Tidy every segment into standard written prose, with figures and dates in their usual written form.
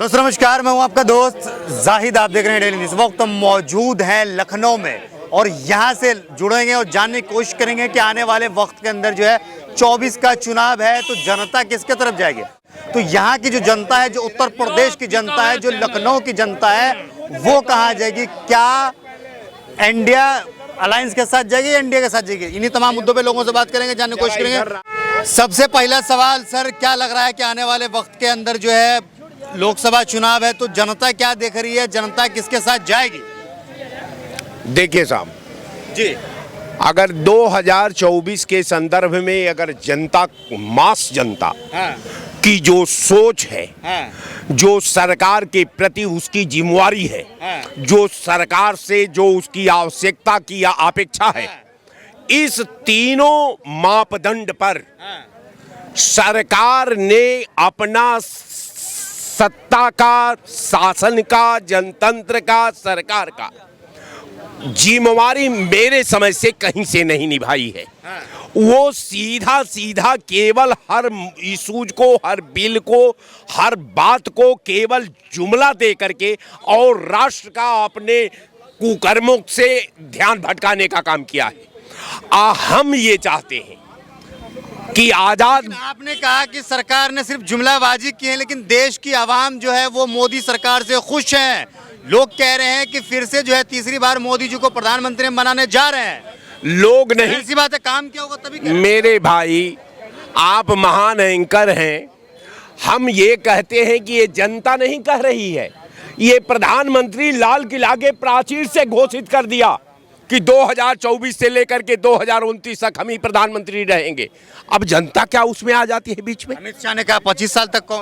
दोस्तों नमस्कार, मैं हूं आपका दोस्त जाहिद। आप देख रहे हैं डेली न्यूज़। वक्त हम मौजूद हैं लखनऊ में और यहां से जुड़ेंगे और जानने की कोशिश करेंगे कि आने वाले वक्त के अंदर जो है 24 का चुनाव है तो जनता किसके तरफ जाएगी। तो यहाँ की जो जनता है, जो उत्तर प्रदेश की जनता है, जो लखनऊ की जनता है, वो कहाँ जाएगी। क्या इंडिया अलायंस के साथ जाएगी या इंडिया के साथ जाएगी। इन्हीं तमाम मुद्दों पे लोगों से बात करेंगे, जानने की कोशिश करेंगे। सबसे पहला सवाल सर, क्या लग रहा है कि आने वाले वक्त के अंदर जो है लोकसभा चुनाव है तो जनता क्या देख रही है, जनता किसके साथ जाएगी। देखिए साहब जी, अगर 2024 के संदर्भ में अगर जनता, मास जनता की जो सोच है, जो सरकार के प्रति उसकी जिम्मेवारी है, जो सरकार से जो उसकी आवश्यकता की या अपेक्षा है, इस तीनों मापदंड पर सरकार ने अपना सत्ता का, शासन का, जनतंत्र का, सरकार का जिम्मेवारी मेरे समझ से कहीं से नहीं निभाई है। वो सीधा सीधा केवल हर इशूज को, हर बिल को, हर बात को केवल जुमला दे करके और राष्ट्र का अपने कुकर्मों से ध्यान भटकाने का काम किया है। हम ये चाहते हैं कि आजाद। आपने कहा कि सरकार ने सिर्फ जुमलाबाजी की है, लेकिन देश की आवाम जो है वो मोदी सरकार से खुश है। लोग कह रहे हैं कि फिर से जो है तीसरी बार मोदी जी को प्रधानमंत्री बनाने जा रहे हैं। लोग नहीं, ऐसी बात है, काम क्या होगा तभी। मेरे भाई, आप महान एंकर हैं। हम ये कहते हैं कि ये जनता नहीं कह रही है, ये प्रधानमंत्री लाल किला के प्राचीर से घोषित कर दिया कि 2024 से लेकर के 2029 तक हम ही प्रधानमंत्री रहेंगे। अब जनता क्या उसमें आ जाती है बीच में। अमित शाह ने कहा 25 साल तक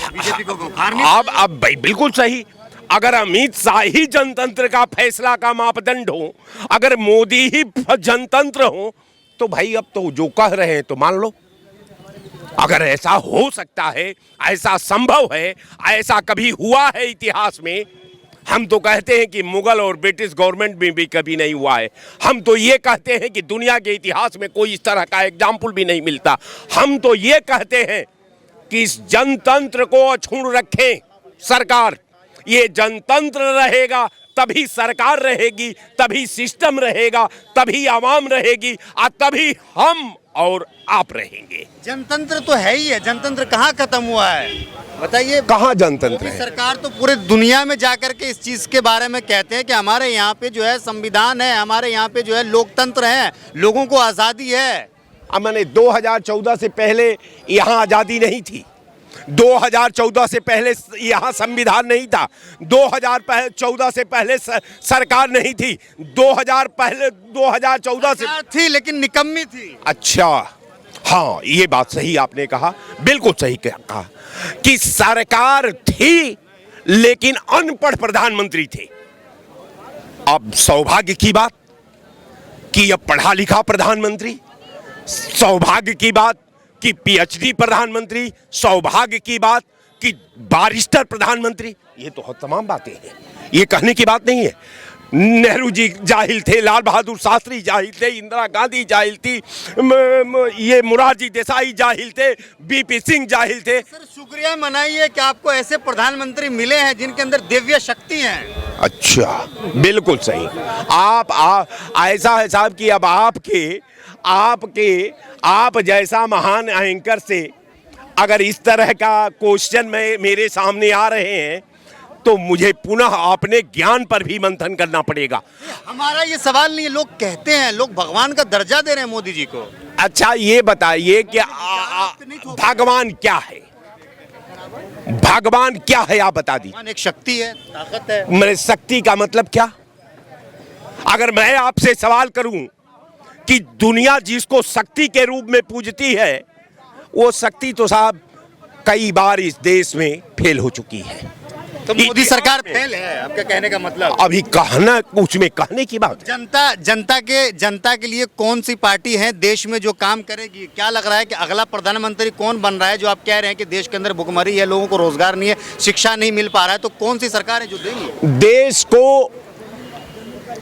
बीजेपी को अब भाई बिल्कुल सही। अगर अमित शाह ही जनतंत्र का फैसला का मापदंड हो, अगर मोदी ही जनतंत्र हो, तो भाई अब तो जो कह रहे हैं तो मान लो। अगर ऐसा हो सकता है, ऐसा संभव है, ऐसा कभी हुआ है इतिहास में, हम तो कहते हैं कि मुगल और ब्रिटिश गवर्नमेंट में भी कभी नहीं हुआ है। हम तो ये कहते हैं कि दुनिया के इतिहास में कोई इस तरह का एग्जाम्पल भी नहीं मिलता। हम तो ये कहते हैं कि इस जनतंत्र को अक्षुण्ण रखें सरकार। ये जनतंत्र रहेगा तभी सरकार रहेगी, तभी सिस्टम रहेगा, तभी आवाम रहेगी और तभी हम और आप रहेंगे। जनतंत्र तो है ही है, जनतंत्र कहाँ खत्म हुआ है बताइए। कहाँ जनतंत्र है। सरकार तो पूरे दुनिया में जाकर के इस चीज के बारे में कहते हैं कि हमारे यहाँ पे जो है संविधान है, हमारे यहाँ पे जो है लोकतंत्र है, लोगों को आजादी है। अब मैंने 2014 से पहले यहाँ आजादी नहीं थी, 2014 से पहले यहाँ संविधान नहीं था, 2014 से पहले सरकार नहीं थी, 2014 से थी लेकिन निकम्मी थी। अच्छा, हाँ ये बात सही आपने कहा, बिल्कुल सही कहा कि सरकार थी लेकिन अनपढ़ प्रधानमंत्री थे। अब सौभाग्य की बात कि अब पढ़ा लिखा प्रधानमंत्री, सौभाग्य की बात कि पीएचडी प्रधानमंत्री, सौभाग्य की बात कि बारिस्टर प्रधानमंत्री। ये तो तमाम बातें हैं, ये कहने की बात नहीं है। नेहरू जी जाहिल थे, लाल बहादुर शास्त्री जाहिल थे, इंदिरा गांधी जाहिल थी, ये मोरारजी देसाई जाहिल थे, बीपी सिंह जाहिल थे। सर शुक्रिया मनाइए कि आपको ऐसे प्रधानमंत्री मिले हैं जिनके अंदर दिव्य शक्ति है। अच्छा, बिल्कुल सही। आप ऐसा है साहब कि अब आप जैसा महान एंकर से अगर इस तरह का क्वेश्चन में मेरे सामने आ रहे हैं तो मुझे पुनः अपने ज्ञान पर भी मंथन करना पड़ेगा। हमारा ये सवाल नहीं है, लोग कहते हैं, लोग भगवान का दर्जा दे रहे हैं मोदी जी को। अच्छा ये बताइए कि भगवान क्या है। भगवान क्या है आप बता दीजिए। एक शक्ति है, ताकत है। मेरे शक्ति का मतलब क्या। अगर मैं आपसे सवाल करूं कि दुनिया जिसको शक्ति के रूप में पूजती है, वो शक्ति तो साहब कई बार इस देश में फेल हो चुकी है। तो मोदी सरकार फेल है आपका कहने का मतलब। अभी कहना, उसमें कहने की बात। जनता के लिए कौन सी पार्टी है देश में जो काम करेगी। क्या लग रहा है कि अगला प्रधानमंत्री कौन बन रहा है। जो आप कह रहे हैं कि देश के अंदर भुखमरी है, लोगों को रोजगार नहीं है, शिक्षा नहीं मिल पा रहा है, तो कौन सी सरकार है जो देगी देश को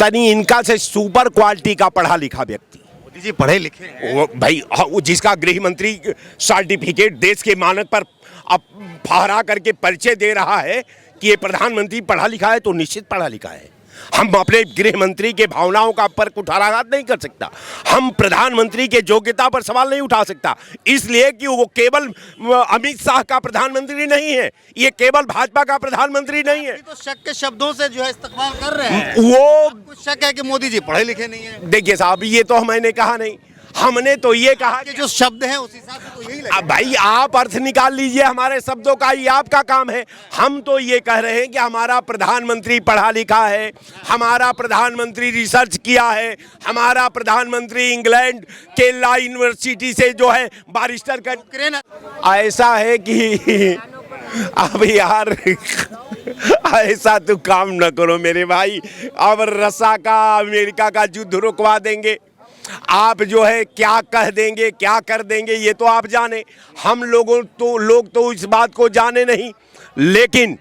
तनी इनका से सुपर क्वालिटी का पढ़ा लिखा व्यक्ति। मोदी जी पढ़े लिखे हैं वो भाई, जिसका गृह मंत्री सर्टिफिकेट देश के मानक पर अब फहरा करके परिचय दे रहा है कि ये प्रधानमंत्री पढ़ा लिखा है, तो निश्चित पढ़ा लिखा है। हम अपने गृह मंत्री के भावनाओं का पर कुठाराघात नहीं कर सकता, हम प्रधानमंत्री के योग्यता पर सवाल नहीं उठा सकता, इसलिए कि वो केवल अमित शाह का प्रधानमंत्री नहीं है, ये केवल भाजपा का प्रधानमंत्री नहीं है। तो शक के शब्दों से जो है इस्तेमाल कर रहे हैं। वो कुछ शक है कि मोदी जी पढ़े लिखे नहीं है। देखिए साहब, ये तो मैंने कहा नहीं, हमने तो ये कहा कि जो शब्द हैं उस हिसाब से तो यही लगेगा। अब भाई आप अर्थ निकाल लीजिए हमारे शब्दों का, ये आपका काम है। हम तो ये कह रहे हैं कि हमारा प्रधानमंत्री पढ़ा लिखा है, हमारा प्रधानमंत्री रिसर्च किया है, हमारा प्रधानमंत्री इंग्लैंड केरला यूनिवर्सिटी से जो है बारिस्टर का। ऐसा है कि अब यार ऐसा तो काम न करो मेरे भाई। अब रसा का अमेरिका का युद्ध रुकवा देंगे, आप जो है क्या कह देंगे, क्या कर देंगे, ये तो आप जाने। हम लोग तो इस बात को जाने नहीं। लेकिन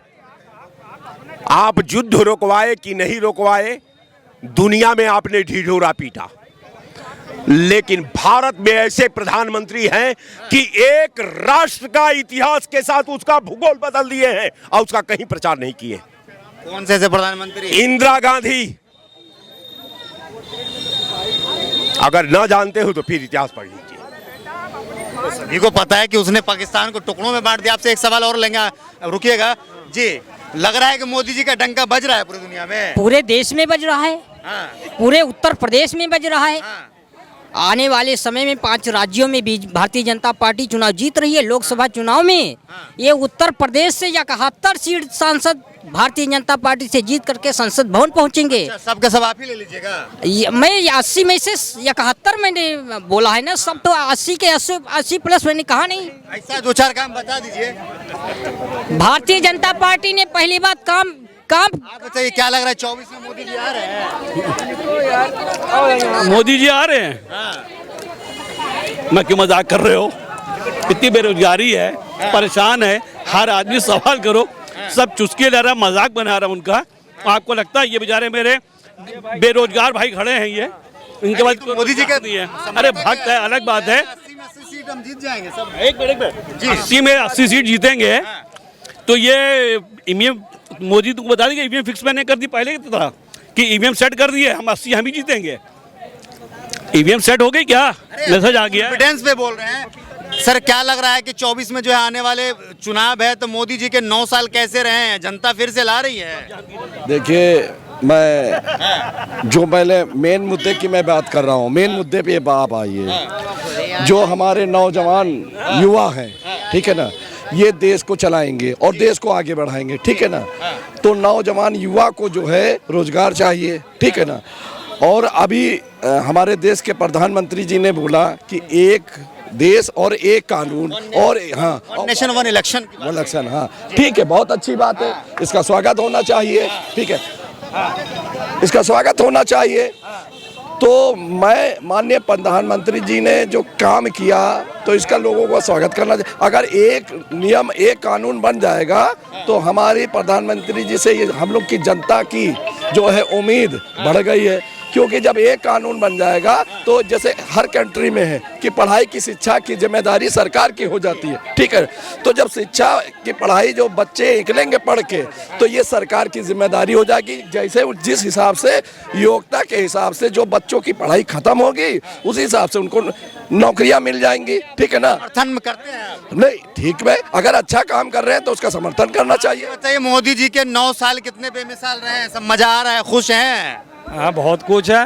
आप युद्ध रुकवाए कि नहीं रुकवाए, दुनिया में आपने ढिढोरा पीटा, लेकिन भारत में ऐसे प्रधानमंत्री हैं कि एक राष्ट्र का इतिहास के साथ उसका भूगोल बदल दिए हैं और उसका कहीं प्रचार नहीं किए। कौन से ऐसे प्रधानमंत्री? इंदिरा गांधी। अगर ना जानते हो तो फिर इतिहास पढ़ लीजिए। सभी को पता है कि उसने पाकिस्तान को टुकड़ों में बांट दिया। आपसे एक सवाल और लेंगे, रुकिएगा जी। लग रहा है कि मोदी जी का डंका बज रहा है पूरी दुनिया में, पूरे देश में बज रहा है। हाँ। पूरे उत्तर प्रदेश में बज रहा है। हाँ। आने वाले समय में 5 राज्यों में भी भारतीय जनता पार्टी चुनाव जीत रही है। लोकसभा चुनाव में ये उत्तर प्रदेश से 71 सीट सांसद भारतीय जनता पार्टी से जीत करके संसद भवन पहुंचेंगे। अच्छा, सबके सब आप ही ले लीजिएगा। मैं 80 में से 71 मैंने बोला है ना, सब तो 80 के 80 प्लस मैंने कहा नहीं। ऐसा 2-4 काम बता दीजिए। भारतीय जनता पार्टी ने पहली बात काम आप बताइए क्या लग रहा है 24 में मोदी जी आ रहे हैं? मोदी जी आ रहे हैं? मैं क्यों मजाक कर रहे हो? इतनी बेरोजगारी है, परेशान है, हर आदमी सवाल करो, सब चुस्के ले रहा, मजाक बना रहा उनका। आपको लगता है ये बेचारे मेरे बेरोजगार भाई खड़े हैं, ये इनके बाद मोदी जी का नहीं है? अरे भक्त है, अलग बात है। 80 में 80 सीट हम जीत जाएंगे सब। एक मिनट, 80 में 80 सीट जीतेंगे तो ये ईवीएम मोदी तुमको बता देंगे ईवीएम फिक्स मैंने कर दी पहले की तरह कि ईवीएम सेट कर दिए, हम 80 हम ही जीतेंगे। ईवीएम सेट हो गई क्या? मैसेज आ गया। कॉन्फिडेंस पे बोल रहे हैं सर। क्या लग रहा है कि 24 में जो है आने वाले चुनाव है, तो मोदी जी के 9 साल कैसे रहे हैं? जनता फिर से ला रही है। देखिए, मैं जो पहले मेन मुद्दे की मैं बात कर रहा हूँ, मेन मुद्दे पे आप आइए। जो हमारे नौजवान युवा हैं, ठीक है ना, ये देश को चलाएंगे और देश को आगे बढ़ाएंगे, ठीक है ना। तो नौजवान युवा को जो है रोजगार चाहिए, ठीक है ना। और अभी हमारे देश के प्रधानमंत्री जी ने बोला कि एक देश और एक कानून और हाँ नेशन वन इलेक्शन। इलेक्शन, हाँ ठीक है, बहुत अच्छी बात है, इसका स्वागत होना चाहिए, ठीक है, इसका स्वागत होना चाहिए। तो मैं माननीय प्रधानमंत्री जी ने जो काम किया तो इसका लोगों को स्वागत करना चाहिए। अगर एक नियम एक कानून बन जाएगा तो हमारी प्रधानमंत्री जी से हम लोग की जनता की जो है उम्मीद बढ़ गई है, क्योंकि जब एक कानून बन जाएगा तो जैसे हर कंट्री में है कि पढ़ाई की शिक्षा की जिम्मेदारी सरकार की हो जाती है, ठीक है। तो जब शिक्षा की पढ़ाई जो बच्चे निकलेंगे पढ़ के तो ये सरकार की जिम्मेदारी हो जाएगी। जैसे जिस हिसाब से योग्यता के हिसाब से जो बच्चों की पढ़ाई खत्म होगी उसी हिसाब से उनको नौकरियां मिल जाएंगी, ठीक है ना। समर्थन करते हैं आप? नहीं, ठीक है, अगर अच्छा काम कर रहे हैं तो उसका समर्थन करना चाहिए। बताइए मोदी जी के 9 साल कितने बेमिसाल रहे हैं? सब मजा आ रहा है, खुश हैं? हाँ, बहुत कुछ है।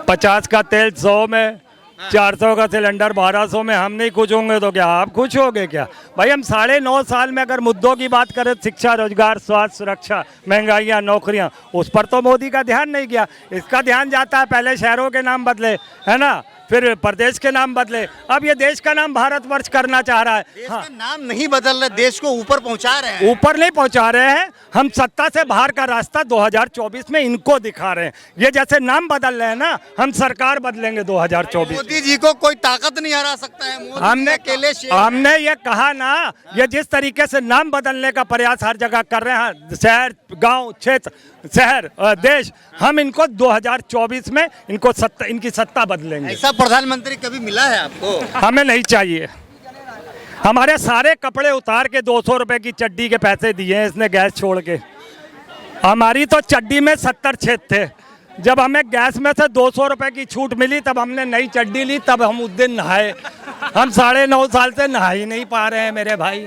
50 का तेल 100 में, 400 का सिलेंडर 1200 में। हम नहीं खुश होंगे तो क्या आप खुश होगे क्या? भाई हम 9.5 साल में अगर मुद्दों की बात करें, शिक्षा, रोजगार, स्वास्थ्य, सुरक्षा, महंगाइयाँ, नौकरियाँ, उस पर तो मोदी का ध्यान नहीं गया। इसका ध्यान जाता है पहले शहरों के नाम बदले, है ना, फिर प्रदेश के नाम बदले, अब ये देश का नाम भारतवर्ष करना चाह रहा है। देश का नाम नहीं बदल रहे, देश को ऊपर पहुंचा रहे हैं। ऊपर नहीं पहुंचा रहे हैं, हम सत्ता से बाहर का रास्ता 2024 में इनको दिखा रहे हैं। ये जैसे नाम बदल रहे हैं ना, हम सरकार बदलेंगे 2024। मोदी जी को कोई ताकत नहीं हरा सकता है। मोदी हमने अकेले शेर हैं। हमने ये कहा ना, ये जिस तरीके से नाम बदलने का प्रयास हर जगह कर रहे हैं, शहर, गांव, क्षेत्र, शहर, देश, हम इनको 2024 में इनकी सत्ता बदलेंगे। ऐसा प्रधानमंत्री कभी मिला है आपको? हमें नहीं चाहिए। हमारे सारे कपड़े उतार के 200 रुपए की चड्डी के पैसे दिए हैं इसने गैस छोड़ के। हमारी तो चड्डी में 70 छेद थे। जब हमें गैस में से 200 रुपए की छूट मिली तब हमने नई चड्डी ली, तब हम उस दिन नहाए। हम 9.5 साल से नहा ही नहीं पा रहे हैं मेरे भाई।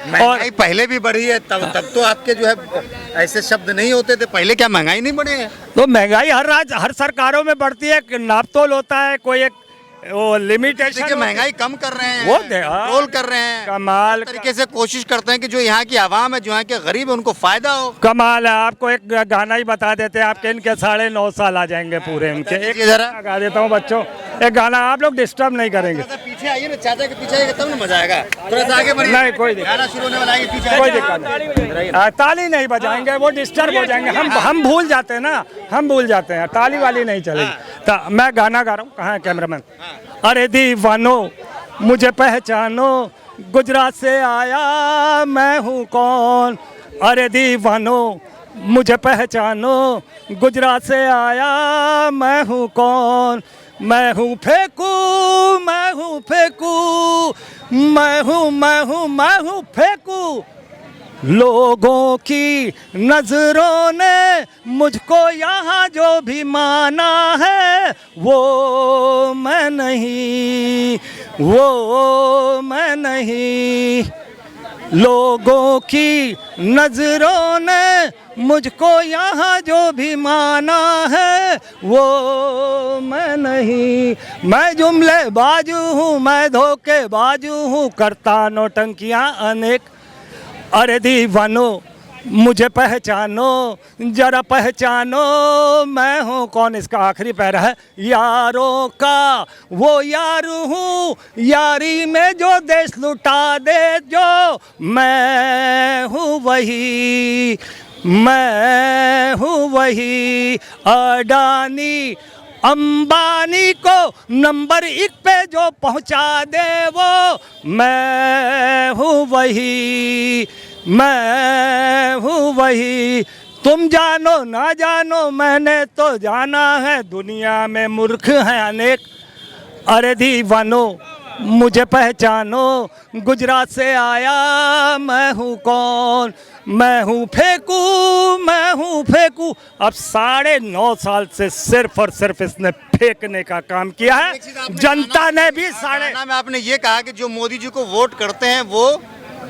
महंगाई पहले भी बढ़ी है, तब तो आपके जो है ऐसे शब्द नहीं होते थे। पहले क्या महंगाई नहीं बढ़ी है? तो महंगाई हर सरकारों में बढ़ती है, नापतोल होता है, कोई एक वो लिमिटेशन। देखिए महंगाई कम कर रहे हैं, वो कंट्रोल कर रहे हैं, कमाल तरीके से कोशिश करते हैं कि जो यहाँ की आवाम है, जो यहाँ के गरीब है, उनको फायदा हो। कमाल है। आपको एक गाना ही बता देते हैं, आपके इनके 9.5 साल आ जाएंगे पूरे इनके। एक जरा गा देता हूँ बच्चों, एक गाना, आप लोग डिस्टर्ब नहीं करेंगे। पीछे आइए ना, चाचा के पीछे आइए तब ना मजा आएगा। थोड़ा सा आगे बढ़िए। नहीं कोई दिक्कत, गाना शुरू होने वाला है, पीछे कोई दिक्कत नहीं। ताली नहीं बजाएंगे, वो डिस्टर्ब हो जाएंगे। हम भूल जाते हैं ना, हम भूल जाते हैं, ताली वाली नहीं चलेगी। तो मैं गाना गा रहा हूँ, कहाँ है कैमरामैन? अरे दीवानो मुझे पहचानो, गुजरात से आया मैं हूँ कौन। अरे दीवानो मुझे पहचानो, गुजरात से आया मैं हूँ कौन। मैं हूँ फेंकू, मैं हूँ फेंकू, मैं हूँ फेंकू। लोगों की नजरों ने मुझको यहाँ जो भी माना है, वो मैं नहीं, वो मैं नहीं। लोगों की नजरों ने मुझको यहाँ जो भी माना है, वो मैं नहीं। मैं जुमले बाजू हूँ, मैं धोखे बाजू हूँ, करता नौटंकियाँ अनेक। अरे दीवानो मुझे पहचानो, जरा पहचानो मैं हूँ कौन। इसका आखिरी पैरा है, यारों का वो यार हूँ, यारी में जो देश लुटा दे, जो मैं हूँ वही, मैं हूँ वही। अडानी अंबानी को नंबर 1 पे जो पहुंचा दे, वो मैं हूँ वही, मैं हूँ वही। तुम जानो ना जानो, मैंने तो जाना है, दुनिया में मूर्ख हैं अनेक। अरे दीवानो मुझे पहचानो, गुजरात से आया मैं हूँ कौन। मैं हूँ फेंकू, मैं हूँ फेंकू। अब 9.5 साल से सिर्फ और सिर्फ इसने फेंकने का काम किया है। जनता ने भी में आपने ये कहा कि जो मोदी जी को वोट करते हैं वो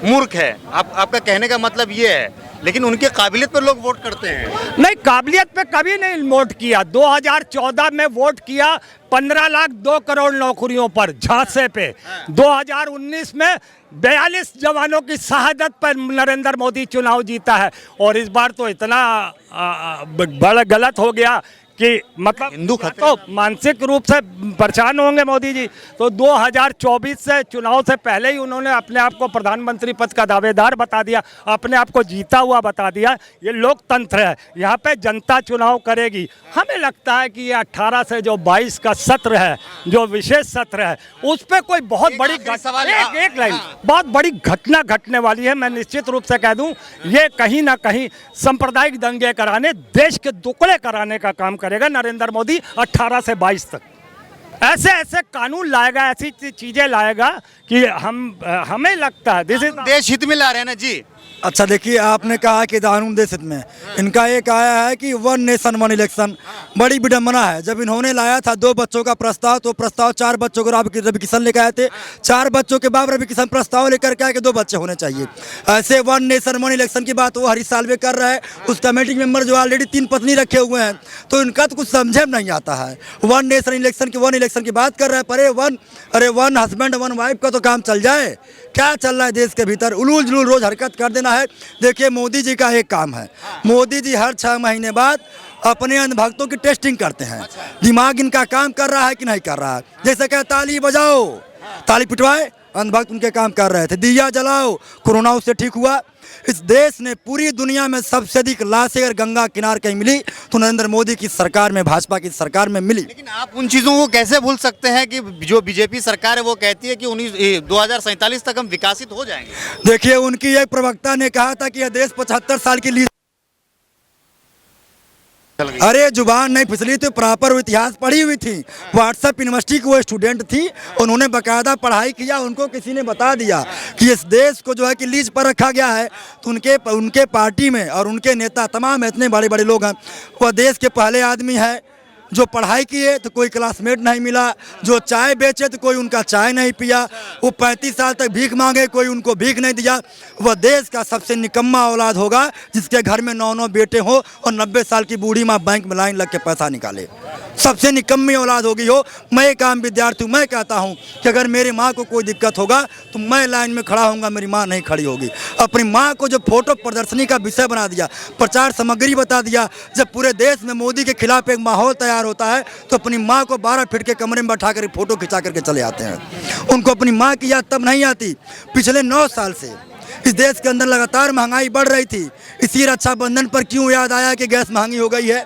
मूर्ख है। आपका कहने का मतलब ये है, लेकिन उनके काबिलियत पर लोग वोट करते हैं। नहीं, काबिलियत पे कभी नहीं वोट किया। 2014 में वोट किया 15 लाख 2 करोड़ नौकरियों पर झांसे पे। 2019 में 42 जवानों की शहादत पर नरेंद्र मोदी चुनाव जीता है। और इस बार तो इतना बड़ा गलत हो गया कि मतलब हिंदू तो मानसिक रूप से परेशान होंगे मोदी जी। तो 2024 से चुनाव से पहले ही उन्होंने अपने आप को प्रधानमंत्री पद का दावेदार बता दिया, अपने आप को जीता हुआ बता दिया। ये लोकतंत्र है, यहाँ पे जनता चुनाव करेगी। हमें लगता है कि ये 18 से जो 22 का सत्र है, जो विशेष सत्र है, उस पर कोई बहुत बड़ी एक लाइन बहुत बड़ी घटना घटने वाली है। मैं निश्चित रूप से कह दूं, ये कहीं ना कहीं सांप्रदायिक दंगे कराने, देश के टुकड़े कराने का काम करेगा नरेंद्र मोदी 18 से 22 तक। ऐसे ऐसे कानून लाएगा, ऐसी चीजें लाएगा कि हमें लगता है देश हित में ला रहे हैं ना जी। अच्छा देखिए, आपने कहा कि कानून देश हित में, इनका एक आया है कि 1 नेशन 1 इलेक्शन। बड़ी विडम्बना है। जब इन्होंने लाया था 2 बच्चों का प्रस्ताव, तो प्रस्ताव 4 बच्चों को रवि किशन लेकर आए थे। 4 बच्चों के बाद रवि किशन प्रस्ताव लेकर के आए कि 2 बच्चे होने चाहिए। ऐसे 1 नेशन 1 इलेक्शन की बात वो हरीश साल्वे कर रहा है। उस कमेटी मेंबर जो ऑलरेडी 3 पत्नी रखे हुए हैं, तो इनका तो कुछ समझे नहीं आता है। 1 नेशन इलेक्शन की 1 इलेक्शन की बात कर रहा है, पर 1 हस्बैंड 1 वाइफ का तो काम चल जाए। क्या चल रहा है देश के भीतर? उलूल जुलूल रोज हरकत कर देना है। देखिए मोदी जी का एक काम है, मोदी जी हर 6 महीने बाद अपने अंधभक्तों की टेस्टिंग करते हैं। दिमाग इनका काम कर रहा है कि नहीं कर रहा है। जैसे कहे ताली बजाओ, ताली पिटवाए, अंधभक्त उनके काम कर रहे थे। दिया जलाओ, कोरोना उससे ठीक हुआ। इस देश ने पूरी दुनिया में सबसे अधिक लाशें अगर गंगा किनारे कहीं मिली तो नरेंद्र मोदी की सरकार में, भाजपा की सरकार में मिली। लेकिन आप उन चीज़ों को कैसे भूल सकते हैं कि जो बीजेपी सरकार है वो कहती है कि 2047 तक हम विकसित हो जाएंगे। देखिए, उनकी एक प्रवक्ता ने कहा था कि यह देश 75 साल की लीज अरे जुबान नहीं फिसली थी, प्रॉपर इतिहास पढ़ी हुई थी। व्हाट्सएप यूनिवर्सिटी की वो स्टूडेंट थी, उन्होंने बाकायदा पढ़ाई किया, उनको किसी ने बता दिया कि इस देश को जो है कि लीज पर रखा गया है। तो उनके पार्टी में और उनके नेता तमाम इतने बड़े बड़े लोग हैं, वह देश के पहले आदमी है जो पढ़ाई किए तो कोई क्लासमेट नहीं मिला, जो चाय बेचे तो कोई उनका चाय नहीं पिया, वो 35 साल तक भीख मांगे, कोई उनको भीख नहीं दिया। वह देश का सबसे निकम्मा औलाद होगा जिसके घर में 9 बेटे हो और 90 साल की बूढ़ी माँ बैंक में लाइन लग के पैसा निकाले। सबसे निकम्मी औलाद होगी हो। मैं एक आम विद्यार्थी हूँ, मैं कहता हूँ कि अगर मेरी माँ को कोई दिक्कत होगा तो मैं लाइन में खड़ा होऊंगा, मेरी माँ नहीं खड़ी होगी। अपनी माँ को जो फोटो प्रदर्शनी का विषय बना दिया, प्रचार सामग्री बता दिया, जब पूरे देश में मोदी के खिलाफ एक माहौल तैयार होता है तो अपनी माँ को 12 फीट के कमरे में बैठा कर फोटो खिंचा करके चले आते हैं। उनको अपनी माँ की याद तब नहीं आती। पिछले 9 साल से इस देश के अंदर लगातार महंगाई बढ़ रही थी। इसी रक्षाबंधन पर क्यों याद आया कि गैस महंगी हो गई है?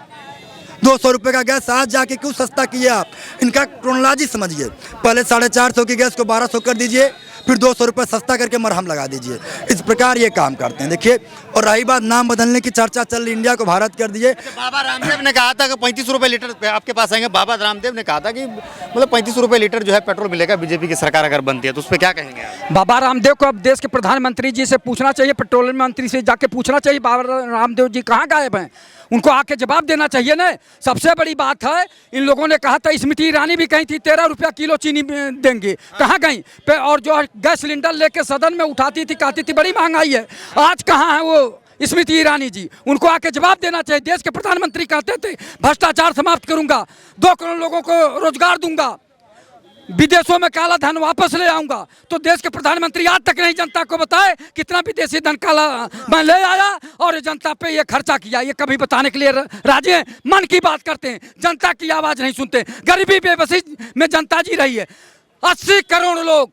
200 रुपये का गैस आज जाके क्यों सस्ता किए आप? इनका क्रोनोलॉजी समझिए। पहले 450 की गैस को 1200 कर दीजिए, फिर 200 रुपये सस्ता करके मरहम लगा दीजिए। इस प्रकार ये काम करते हैं। देखिए, और रही बात नाम बदलने की चर्चा चल रही, इंडिया को भारत कर दिए। बाबा रामदेव ने कहा था कि 35 रुपए लीटर पे आपके पास आएंगे। बाबा रामदेव ने कहा था कि मतलब 35 रुपए लीटर जो है पेट्रोल मिलेगा बीजेपी की सरकार अगर बनती है, तो उस पर क्या कहेंगे आप? बाबा रामदेव को अब देश के प्रधानमंत्री जी से पूछना चाहिए, पेट्रोलियम मंत्री से जाके पूछना चाहिए बाबा रामदेव जी कहाँ गायब हैं। उनको आके जवाब देना चाहिए ना। सबसे बड़ी बात है, इन लोगों ने कहा था स्मृति ईरानी भी कही थी 13 रुपया किलो चीनी देंगे, कहाँ गई? और जो गैस सिलेंडर लेके सदन में उठाती थी, कहती थी बड़ी महंगाई है। आज कहाँ है वो स्मृति ईरानी जी? उनको आके जवाब देना चाहिए। देश के प्रधानमंत्री कहते थे भ्रष्टाचार समाप्त करूंगा, 2 करोड़ लोगों को रोजगार दूंगा, विदेशों में काला धन वापस ले आऊंगा। तो देश के प्रधानमंत्री आज तक नहीं जनता को बताए कितना विदेशी धन काला मैं ले आया और जनता पे ये खर्चा किया। ये कभी बताने के लिए राजी हैं? मन की बात करते हैं, जनता की आवाज नहीं सुनते। गरीबी बेबसी में जनता जी रही है। 80 करोड़ लोग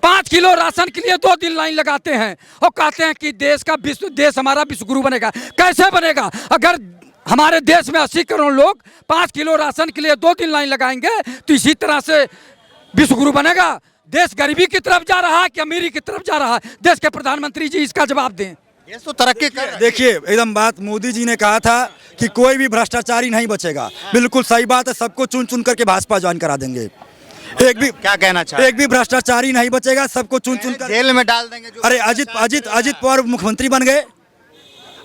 5 किलो राशन के लिए 2 दिन लाइन लगाते हैं और कहते हैं कि देश हमारा विश्वगुरु बनेगा। कैसे बनेगा? अगर हमारे देश में 80 करोड़ लोग 5 किलो राशन के लिए 2 दिन लाइन लगाएंगे तो इसी तरह से विश्वगुरु बनेगा। देश गरीबी की तरफ जा रहा है कि अमीरी की तरफ जा रहा है? देश के प्रधानमंत्री जी इसका जवाब दें। ये तो तरक्की कर। देखिए, एकदम बात मोदी जी ने कहा था कि कोई भी भ्रष्टाचारी नहीं बचेगा। बिल्कुल सही बात है। सबको चुन चुन करके भाजपा ज्वाइन करा देंगे। एक भी क्या कहना चाहे? एक भी भ्रष्टाचारी नहीं बचेगा, सबको चुन चुन कर जेल में डाल देंगे। अरे अजित पवार मुख्यमंत्री बन गए।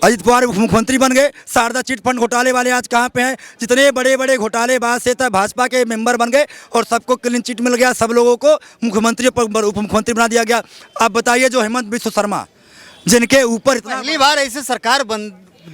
अजित पवार मुख्यमंत्री बन गए। शारदा चिट फंड घोटाले वाले आज कहाँ पे हैं? जितने बड़े बड़े घोटालेबाज से था भाजपा के मेंबर बन गए और सबको क्लीन चिट मिल गया। सब लोगों को मुख्यमंत्री उप मुख्यमंत्री बना दिया गया। आप बताइए, जो हेमंत बिस्व शर्मा जिनके ऊपर इतना पहली बार ऐसी सरकार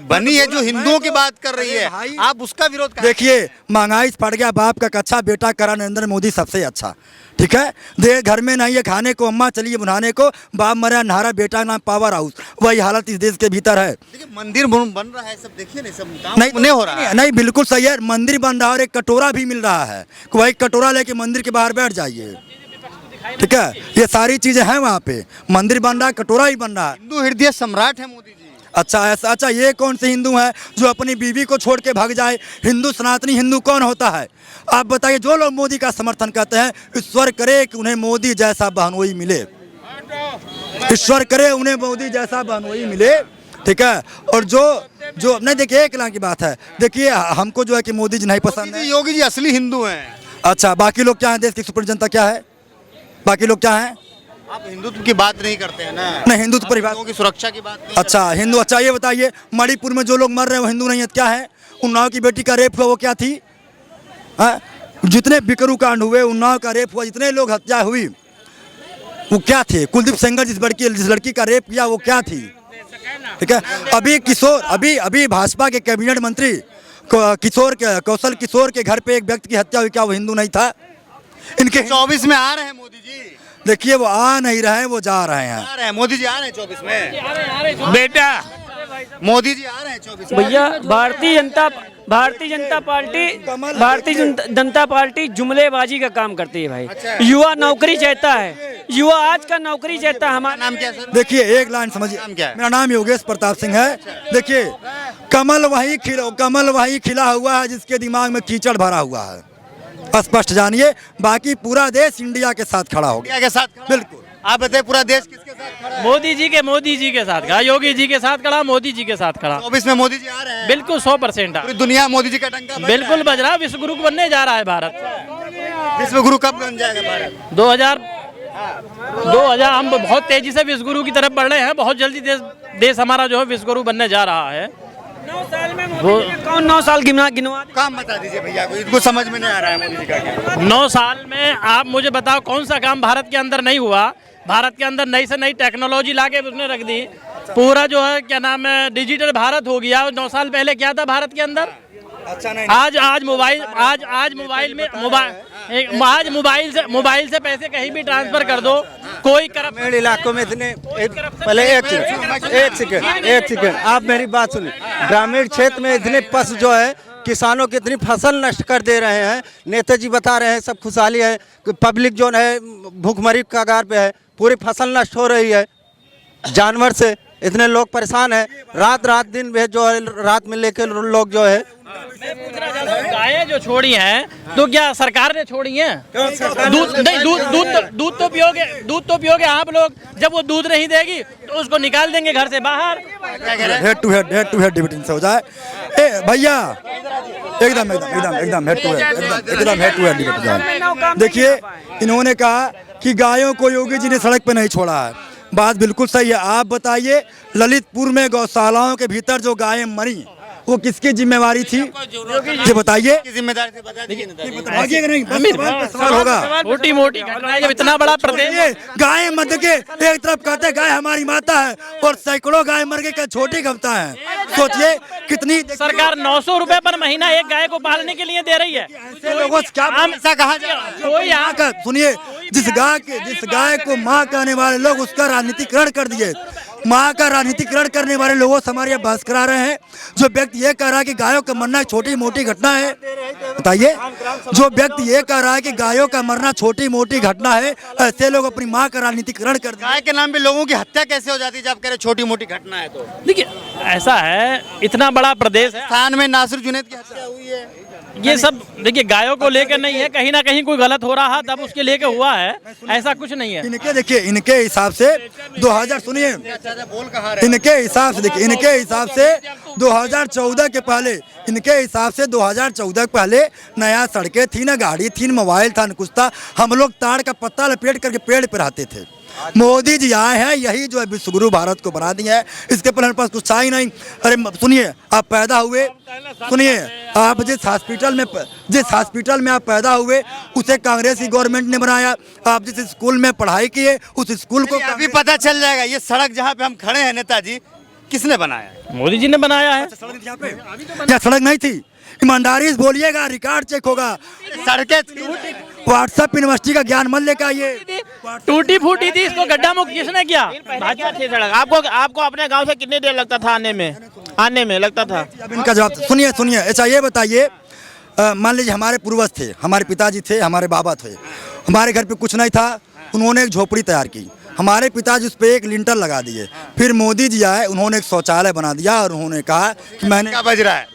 बनी है जो हिंदुओं की बात कर रही है, आप उसका विरोध कर। देखिए, महंगाई पड़ गया, बाप का कच्चा, बेटा करा नरेंद्र मोदी सबसे अच्छा। ठीक है, दे घर में नहीं है खाने को, अम्मा चलिए बनाने को, बाप मरा नहारा, बेटा नाम पावर हाउस। वही हालत इस देश के भीतर है। देखिए, मंदिर बन रहा है, सब देखिए नहीं, सब काम नहीं हो रहा है। नहीं, बिल्कुल सही है। मंदिर बन रहा है और एक कटोरा भी मिल रहा है। वही कटोरा लेके मंदिर के बाहर बैठ जाइए। ठीक है, ये सारी चीजें हैं वहाँ पे। मंदिर बन रहा है, कटोरा ही बन रहा है। हिंदू हृदय सम्राट है मोदी जी। अच्छा, ऐसा? अच्छा, ये कौन से हिंदू हैं जो अपनी बीवी को छोड़ के भाग जाए? हिंदू, सनातनी हिंदू कौन होता है? आप बताइए। जो लोग मोदी का समर्थन करते हैं, ईश्वर करे कि उन्हें मोदी जैसा बहनोई मिले। ईश्वर करे उन्हें मोदी जैसा बहनोई मिले। ठीक है, और जो नहीं, देखिए, एक लाख की बात है। देखिए, हमको जो है कि मोदी जी नहीं पसंद है। योगी जी असली हिंदू हैं। अच्छा, बाकी लोग क्या है? देश की सुपर जनता क्या है? बाकी लोग क्या है? आप हिंदुत्व की बात नहीं करते हैं ना। नहीं, हिंदुत्व परिवार की सुरक्षा की बात नहीं। अच्छा, हिंदू। अच्छा, ये बताइए, मणिपुर में जो लोग मर रहे हैं वो हिंदू नहीं है, क्या है? उन्नाव की बेटी का रेप हुआ, वो क्या थी? जितने बिकरू कांड हुए, उन्नाव का रेप हुआ, जितने लोग हत्या हुई, वो क्या थे? कुलदीप सेंगर जिस लड़की का रेप किया, वो क्या थी? ठीक है, अभी भाजपा के कैबिनेट मंत्री कौशल किशोर के घर पे एक व्यक्ति की हत्या हुई, क्या वो हिंदू नहीं था? इनके 24 में आ रहे हैं मोदी जी। देखिए, वो आ नहीं रहे हैं, वो जा रहे हैं। आ रहे हैं मोदी जी, आ रहे हैं 24 में। बेटा, मोदी जी आ रहे हैं 24 में। भैया, भारतीय जनता पार्टी जुमलेबाजी का काम करती है भाई। युवा नौकरी चाहता है, युवा आज का नौकरी चाहता है। हमारा नाम क्या है सर? देखिए, एक लाइन समझिए। नाम क्या है? मेरा नाम योगेश प्रताप सिंह है। देखिए, कमल वही खिला हुआ है जिसके दिमाग में कीचड़ भरा हुआ है। स्पष्ट जानिए, बाकी पूरा देश इंडिया के साथ खड़ा हो गया। इंडिया के साथ बिल्कुल। आप बताइए पूरा देश किसके साथ खड़ा है? मोदी जी के साथ खड़ा, योगी जी के साथ खड़ा, मोदी जी के साथ खड़ा। 24 में मोदी जी आ रहे हैं, बिल्कुल 100%। पूरी दुनिया मोदी जी का डंका बज बिल्कुल बज रहा है, विश्व गुरु बनने जा रहा है भारत। रहा है। विश्व गुरु कब बन जाएगा भारत? 2000 हम बहुत तेजी से विश्व गुरु की तरफ बढ़ रहे हैं। बहुत जल्दी देश हमारा जो है विश्व गुरु बनने जा रहा है। 9 साल में मोदी ने कौन 9 साल गिनवा काम बता दीजिए भैया को, इनको समझ में नहीं आ रहा है मोदी जी का क्या। 9 साल में आप मुझे बताओ कौन सा काम भारत के अंदर नहीं हुआ। भारत के अंदर नई से नई टेक्नोलॉजी लाके उसने रख दी। पूरा जो है क्या नाम है डिजिटल भारत हो गया। 9 साल पहले क्या था भारत के अंदर? अच्छा नहीं, आज मोबाइल से पैसे कहीं भी ट्रांसफर कर दो। कोई करप्शन मेरे इलाकों में इतने पहले एक सेकंड आप मेरी बात सुनिए। ग्रामीण क्षेत्र में इतने पशु जो है किसानों की इतनी फसल नष्ट कर दे रहे हैं। नेताजी बता रहे हैं सब खुशहाली है, पब्लिक जो है भूखमरी का कगार पे है, पूरी फसल नष्ट हो रही है जानवर से। इतने लोग परेशान हैं, रात दिन में जो है रात में लेकर लोग जो है। गायें जो छोड़ी हैं तो क्या सरकार ने छोड़ी हैं? दूध तो पियोगे आप लोग। जब वो दूध नहीं देगी तो उसको निकाल देंगे घर से बाहर। हेड टू हेड डिबेटिंग से हो जाए। ए भैया एकदम हेड टू हेड डिबेट हो जाए। देखिए इन्होंने कहा कि गायों को योगी जी ने सड़क पे नहीं छोड़ा है। बात बिल्कुल सही है। आप बताइए ललितपुर में गौशालाओं के भीतर जो गायें मरी वो किसकी जिम्मेवारी थी? ये बताइए। जिम्मेदारी से बता दीजिए आगे नहीं सवाल होगा। मोटी मोटी घटना है। जब इतना बड़ा प्रदेश गाय मर के एक तरफ कहते हैं गाय हमारी माता है और सैकड़ों गाय मर के छोटी गमता है। सोचिए कितनी सरकार 900 रुपए पर महीना एक गाय को पालने के लिए दे रही है। लोगों से क्या ऐसा कहा जा रहा है? कोई यहाँ का सुनिए, जिस गाय को माँ कहने वाले लोग उसका राजनीतिकरण कर दिए। माँ का राजनीतिकरण करने वाले लोगों से हमारे यहाँ बहस करा रहे हैं। जो व्यक्ति ये कह रहा है कि गायों का मरना छोटी मोटी घटना है, बताइए। जो व्यक्ति ये कह रहा है कि गायों का मरना छोटी मोटी घटना है, ऐसे लोग अपनी माँ का राजनीतिकरण कर दिए। गाय के नाम पे लोगों की हत्या कैसे हो जाती है जब कह रहे छोटी मोटी घटना है? तो देखिए ऐसा है, इतना बड़ा प्रदेश है। स्थान में नासिर जुनैद की हत्या हुई है। ये सब देखिए गायों को लेकर नहीं है, कहीं ना कहीं कोई गलत हो रहा तब उसके लेकर हुआ है, ऐसा कुछ नहीं है। इनके देखिए इनके हिसाब से 2000 सुनिए इनके हिसाब से देखिए इनके हिसाब से 2014 के पहले इनके हिसाब से 2014 के पहले नया सड़कें थी, ना गाड़ी थी, न मोबाइल था, न कुछ था। हम लोग ताड़ का पत्ता लपेट करके पेड़ पे रहते थे। मोदी जी आए हैं, यही जो है विश्व गुरु भारत को बना दिया है। इसके पर हमारे पास कुछ था ही नहीं। अरे सुनिए, आप पैदा हुए, सुनिए आप जिस हॉस्पिटल में आप पैदा हुए उसे कांग्रेस की गवर्नमेंट ने बनाया। आप जिस स्कूल में पढ़ाई किए उस स्कूल को अभी पता चल जाएगा। ये सड़क जहाँ पे हम खड़े हैं नेताजी, किसने बनाया? मोदी जी ने बनाया है। क्या सड़क नहीं थी? ईमानदारी से बोलिएगा, रिकॉर्ड चेक होगा। सड़कें व्हाट्सएप यूनिवर्सिटी का ज्ञान मत लेकर आइए। टूटी फूटी थी, इसको गड्ढा मुक्त किसने किया? भाजपा थी सड़क। आपको अपने गांव से कितनी देर लगता था आने में लगता था? अब इनका जवाब सुनिए। अच्छा ये बताइए, मान लीजिए हमारे पूर्वज थे, हमारे पिताजी थे, हमारे बाबा थे, हमारे घर पे कुछ नहीं था, उन्होंने एक झोपड़ी तैयार की, हमारे पिताजी उस पर एक लिंटर लगा दिए। फिर मोदी जी आए, उन्होंने एक शौचालय बना दिया और उन्होंने कहा कि मैंने क्या बज रहा है।